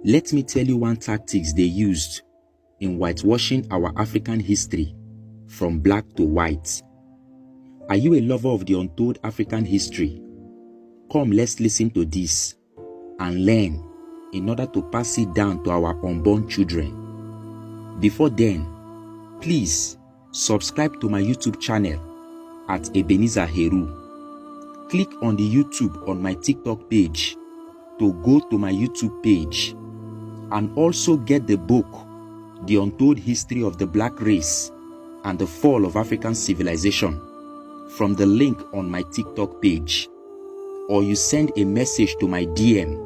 Let me tell you one tactics they used in whitewashing our African history from black to white. Are you a lover of the untold African history? Come, let's listen to this and learn in order to pass it down to our unborn children. Before then, please subscribe to my YouTube channel at Ebenezer Heru. Click on the YouTube on my TikTok page to go to my YouTube page, and also get the book, The Untold History of the Black Race and the Fall of African Civilization, from the link on my TikTok page, or you send a message to my DM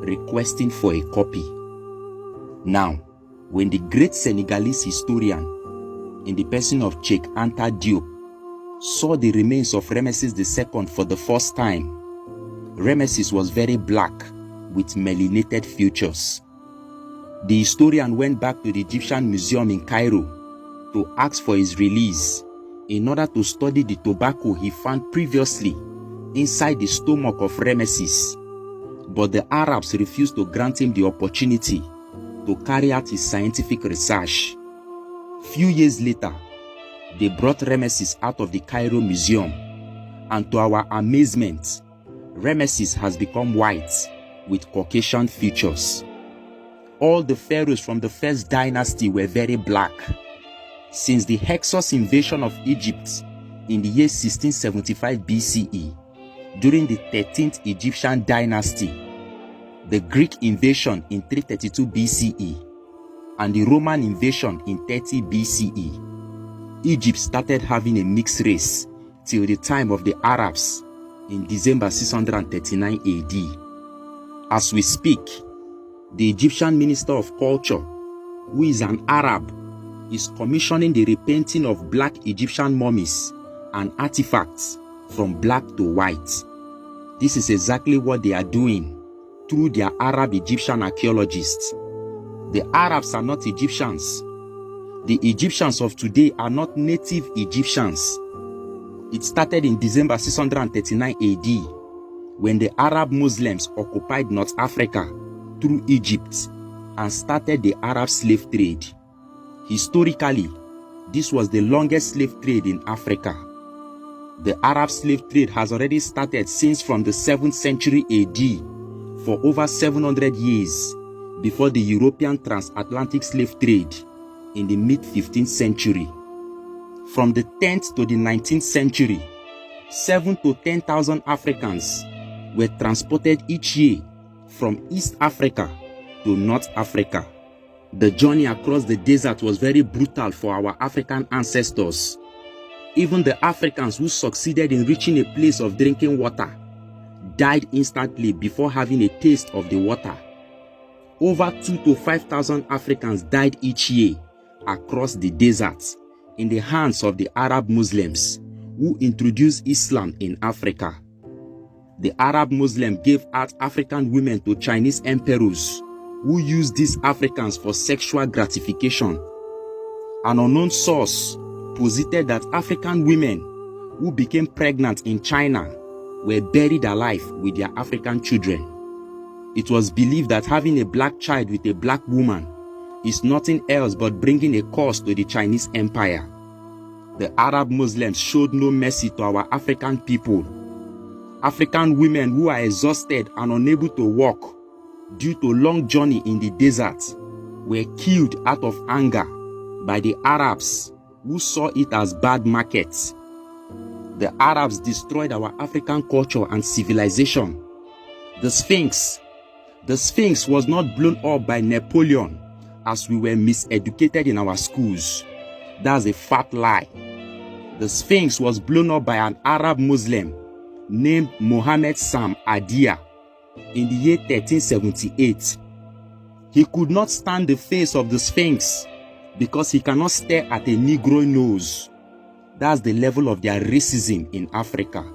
requesting for a copy. Now, when the great Senegalese historian in the person of Cheikh Anta Diop saw the remains of Ramesses II for the first time, Ramesses was very black with melanated features. The historian went back to the Egyptian Museum in Cairo to ask for his release in order to study the tobacco he found previously inside the stomach of Ramesses. But the Arabs refused to grant him the opportunity to carry out his scientific research. Few years later, they brought Ramesses out of the Cairo Museum, and to our amazement, Ramesses has become white with Caucasian features. All the pharaohs from the first dynasty were very black. Since the Hyksos invasion of Egypt in the year 1675 BCE, during the 13th Egyptian dynasty, the Greek invasion in 332 BCE, and the Roman invasion in 30 BCE, Egypt started having a mixed race till the time of the Arabs in December 639 AD. As we speak, the Egyptian Minister of Culture, who is an Arab, is commissioning the repainting of black Egyptian mummies and artifacts from black to white. This is exactly what they are doing through their Arab Egyptian archaeologists. The Arabs are not Egyptians. The Egyptians of today are not native Egyptians. It started in December 639 AD when the Arab Muslims occupied North Africa through Egypt and started the Arab slave trade. Historically, this was the longest slave trade in Africa. The Arab slave trade has already started since from the 7th century AD for over 700 years before the European transatlantic slave trade in the mid-15th century. From the 10th to the 19th century, 7,000 to 10,000 Africans were transported each year from East Africa to North Africa. The journey across the desert was very brutal for our African ancestors. Even the Africans who succeeded in reaching a place of drinking water died instantly before having a taste of the water. Over 2,000 to 5,000 Africans died each year across the desert in the hands of the Arab Muslims who introduced Islam in Africa. The Arab Muslims gave out African women to Chinese emperors who used these Africans for sexual gratification. An unknown source posited that African women who became pregnant in China were buried alive with their African children. It was believed that having a black child with a black woman is nothing else but bringing a curse to the Chinese Empire. The Arab Muslims showed no mercy to our African people. African women who are exhausted and unable to walk due to long journey in the desert were killed out of anger by the Arabs who saw it as bad markets. The Arabs destroyed our African culture and civilization. The Sphinx was not blown up by Napoleon as we were miseducated in our schools. That's a fat lie. The Sphinx was blown up by an Arab Muslim named Mohammed Sam Adia in the year 1378. He could not stand the face of the Sphinx because he cannot stare at a Negro nose. That's the level of their racism in Africa.